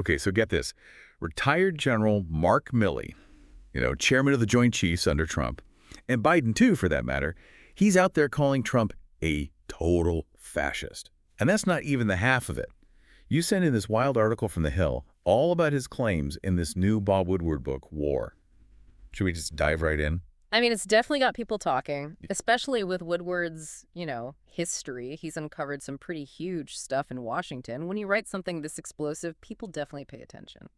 Okay, so get this. Retired General Mark Milley, chairman of the Joint Chiefs under Trump, and Biden too, for that matter, he's out there calling Trump a total fascist. And that's not even the half of it. You sent in this wild article from The Hill, all about his claims in this new Bob Woodward book, War. Should we just dive right in? I mean, it's definitely got people talking, especially with Woodward's, history. He's uncovered some pretty huge stuff in Washington. When you write something this explosive, people definitely pay attention.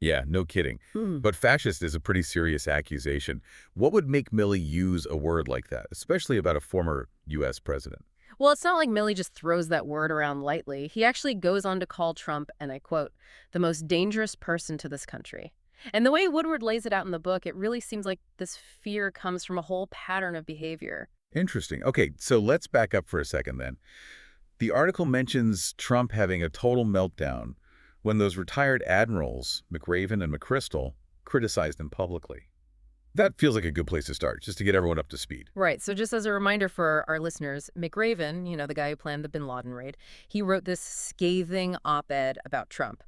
Yeah, no kidding. Hmm. But fascist is a pretty serious accusation. What would make Milley use a word like that, especially about a former U.S. president? Well, it's not like Milley just throws that word around lightly. He actually goes on to call Trump, and I quote, the most dangerous person to this country. And the way Woodward lays it out in the book, it really seems like this fear comes from a whole pattern of behavior. Interesting. Okay, so let's back up for a second then. The article mentions Trump having a total meltdown when those retired admirals, McRaven and McChrystal, criticized him publicly. That feels like a good place to start, just to get everyone up to speed. Right. So just as a reminder for our listeners, McRaven, the guy who planned the bin Laden raid, he wrote this scathing op-ed about Trump.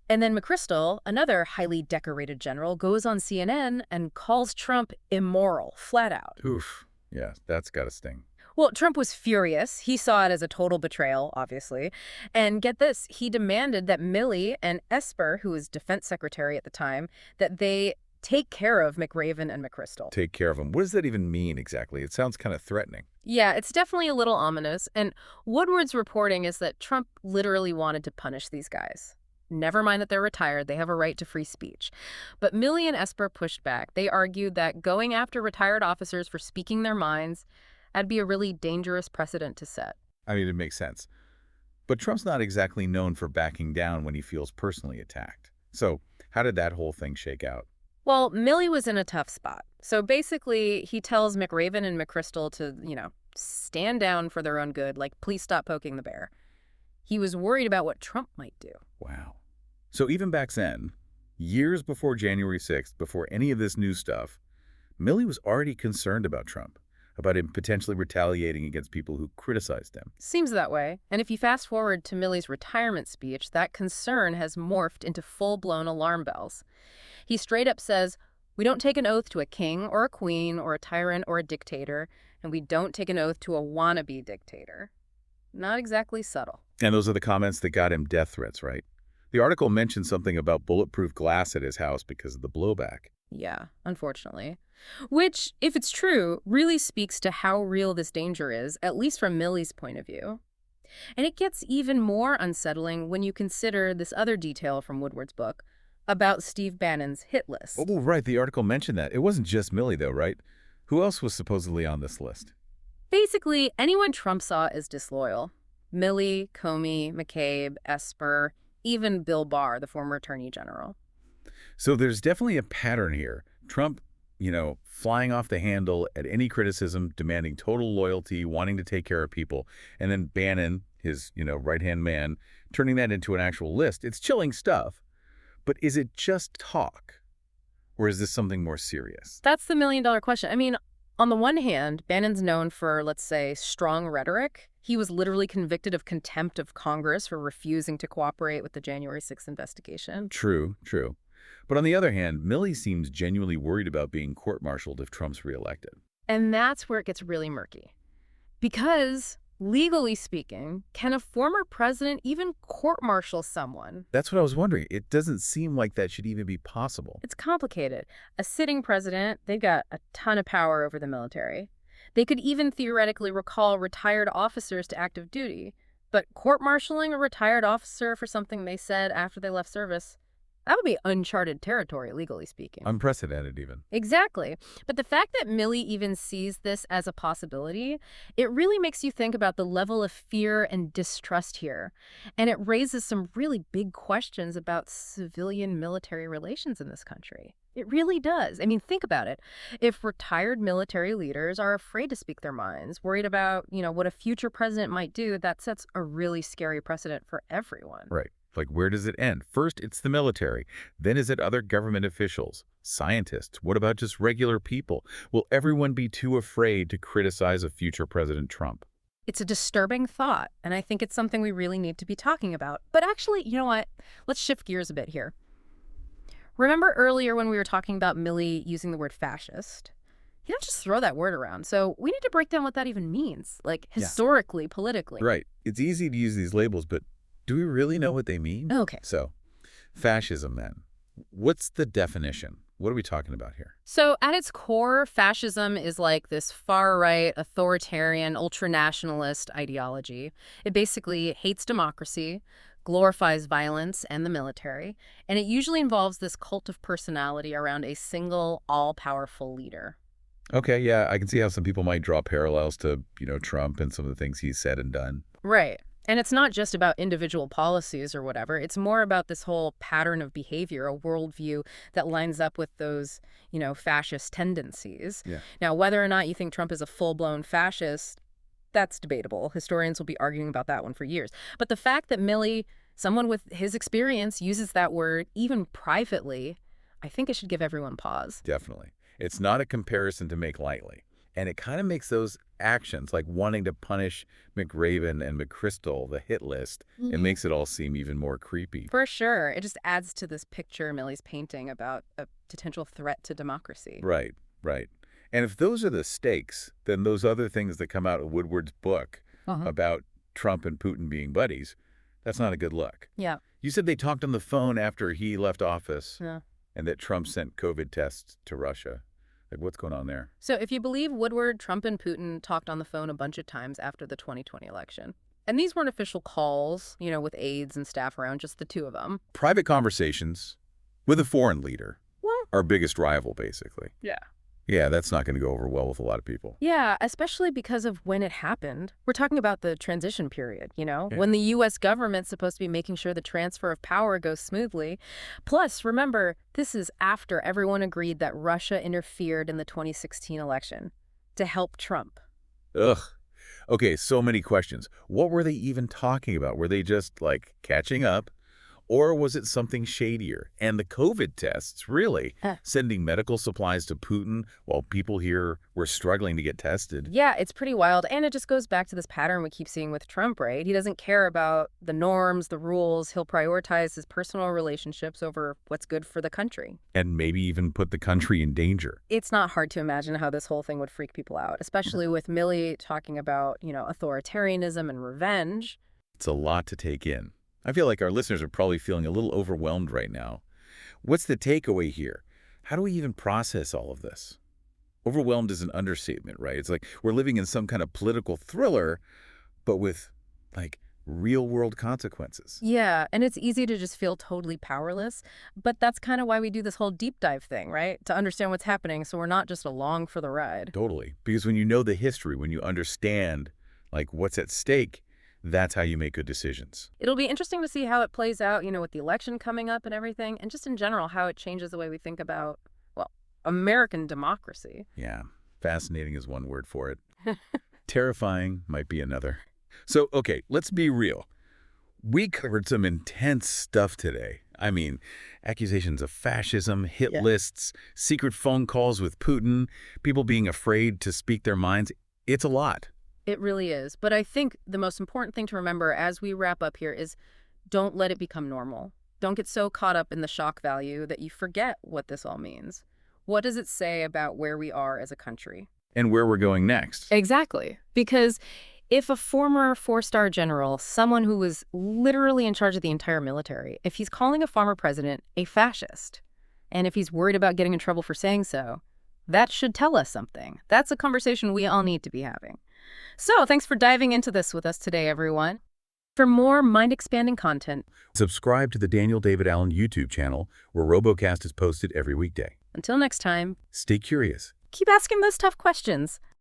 And then McChrystal, another highly decorated general, goes on CNN and calls Trump immoral, flat out. Oof. Yeah, that's got to sting. Well, Trump was furious. He saw it as a total betrayal, obviously. And get this, he demanded that Milley and Esper, who was defense secretary at the time, that they take care of McRaven and McChrystal. Take care of him. What does that even mean exactly? It sounds kind of threatening. Yeah, it's definitely a little ominous. And Woodward's reporting is that Trump literally wanted to punish these guys. Never mind that they're retired, they have a right to free speech. But Milley and Esper pushed back. They argued that going after retired officers for speaking their minds, that'd be a really dangerous precedent to set. I mean, it makes sense. But Trump's not exactly known for backing down when he feels personally attacked. So how did that whole thing shake out? Well, Milley was in a tough spot. So basically, he tells McRaven and McChrystal to, stand down for their own good, like, please stop poking the bear. He was worried about what Trump might do. Wow. So even back then, years before January 6th, before any of this new stuff, Milley was already concerned about Trump, about him potentially retaliating against people who criticized him. Seems that way. And if you fast forward to Milley's retirement speech, that concern has morphed into full-blown alarm bells. He straight up says, we don't take an oath to a king or a queen or a tyrant or a dictator, and we don't take an oath to a wannabe dictator. Not exactly subtle. And those are the comments that got him death threats, right? The article mentioned something about bulletproof glass at his house because of the blowback. Yeah, unfortunately. Which, if it's true, really speaks to how real this danger is, at least from Milley's point of view. And it gets even more unsettling when you consider this other detail from Woodward's book about Steve Bannon's hit list. Oh, right. The article mentioned that. It wasn't just Milley, though, right? Who else was supposedly on this list? Basically, anyone Trump saw as disloyal. Milley, Comey, McCabe, Esper, even Bill Barr, the former attorney general. So there's definitely a pattern here. Trump, flying off the handle at any criticism, demanding total loyalty, wanting to take care of people. And then Bannon, his, right-hand man, turning that into an actual list. It's chilling stuff. But is it just talk? Or is this something more serious? That's the million-dollar question. I mean, on the one hand, Bannon's known for, let's say, strong rhetoric. He was literally convicted of contempt of Congress for refusing to cooperate with the January 6th investigation. True, true. But on the other hand, Milley seems genuinely worried about being court-martialed if Trump's reelected. And that's where it gets really murky. Because, legally speaking, can a former president even court-martial someone? That's what I was wondering. It doesn't seem like that should even be possible. It's complicated. A sitting president, they've got a ton of power over the military. They could even theoretically recall retired officers to active duty. But court-martialing a retired officer for something they said after they left service, that would be uncharted territory, legally speaking. Unprecedented, even. Exactly. But the fact that Milley even sees this as a possibility, it really makes you think about the level of fear and distrust here. And it raises some really big questions about civilian-military relations in this country. It really does. I mean, think about it. If retired military leaders are afraid to speak their minds, worried about, what a future president might do, that sets a really scary precedent for everyone. Right. Like, where does it end? First, it's the military. Then is it other government officials, scientists? What about just regular people? Will everyone be too afraid to criticize a future President Trump? It's a disturbing thought, and I think it's something we really need to be talking about. But actually, you know what? Let's shift gears a bit here. Remember earlier when we were talking about Milley using the word fascist? He don't just throw that word around. So we need to break down what that even means, like Yeah. historically, politically. Right. It's easy to use these labels, but do we really know what they mean? Okay. So, fascism then. What's the definition? What are we talking about here? So at its core, fascism is like this far-right, authoritarian, ultranationalist ideology. It basically hates democracy, glorifies violence and the military, and it usually involves this cult of personality around a single, all-powerful leader. Okay, yeah, I can see how some people might draw parallels to, Trump and some of the things he's said and done. Right. And it's not just about individual policies or whatever. It's more about this whole pattern of behavior, a worldview that lines up with those, fascist tendencies. Yeah. Now, whether or not you think Trump is a full-blown fascist, that's debatable. Historians will be arguing about that one for years. But the fact that Milley, someone with his experience, uses that word even privately, I think it should give everyone pause. Definitely. It's not a comparison to make lightly. And it kind of makes those actions, like wanting to punish McRaven and McChrystal, the hit list, it makes it all seem even more creepy. For sure. It just adds to this picture Milley's painting about a potential threat to democracy. Right, right. And if those are the stakes, then those other things that come out of Woodward's book about Trump and Putin being buddies, that's not a good look. Yeah. You said they talked on the phone after he left office Yeah. and that Trump sent COVID tests to Russia. Like, what's going on there? So if you believe Woodward, Trump and Putin talked on the phone a bunch of times after the 2020 election. And these weren't official calls, with aides and staff around, just the two of them. Private conversations with a foreign leader, Well, our biggest rival, basically. yeah. Yeah, that's not going to go over well with a lot of people. Yeah, especially because of when it happened. We're talking about the transition period, when the U.S. government's supposed to be making sure the transfer of power goes smoothly. Plus, remember, this is after everyone agreed that Russia interfered in the 2016 election to help Trump. Ugh. Okay, so many questions. What were they even talking about? Were they just, catching up? Or was it something shadier? And the COVID tests, really? Sending medical supplies to Putin while people here were struggling to get tested? Yeah, it's pretty wild. And it just goes back to this pattern we keep seeing with Trump, right? He doesn't care about the norms, the rules. He'll prioritize his personal relationships over what's good for the country. And maybe even put the country in danger. It's not hard to imagine how this whole thing would freak people out, especially with Milley talking about, authoritarianism and revenge. It's a lot to take in. I feel like our listeners are probably feeling a little overwhelmed right now. What's the takeaway here? How do we even process all of this? Overwhelmed is an understatement, right? It's like we're living in some kind of political thriller, but with, real-world consequences. Yeah, and it's easy to just feel totally powerless, but that's kind of why we do this whole deep dive thing, right? To understand what's happening so we're not just along for the ride. Totally. Because when you know the history, when you understand, what's at stake, that's how you make good decisions. It'll be interesting to see how it plays out, with the election coming up and everything, and just in general, how it changes the way we think about, American democracy. Yeah, fascinating is one word for it. Terrifying might be another. So, okay, let's be real. We covered some intense stuff today. I mean, accusations of fascism, hit lists, secret phone calls with Putin, people being afraid to speak their minds. It's a lot. It really is. But I think the most important thing to remember as we wrap up here is don't let it become normal. Don't get so caught up in the shock value that you forget what this all means. What does it say about where we are as a country? And where we're going next. Exactly. Because if a former four-star general, someone who was literally in charge of the entire military, if he's calling a former president a fascist, and if he's worried about getting in trouble for saying so, that should tell us something. That's a conversation we all need to be having. So thanks for diving into this with us today, everyone. For more mind-expanding content, subscribe to the Daniel David Allen YouTube channel, where RoboCast is posted every weekday. Until next time, Stay curious. keep asking those tough questions.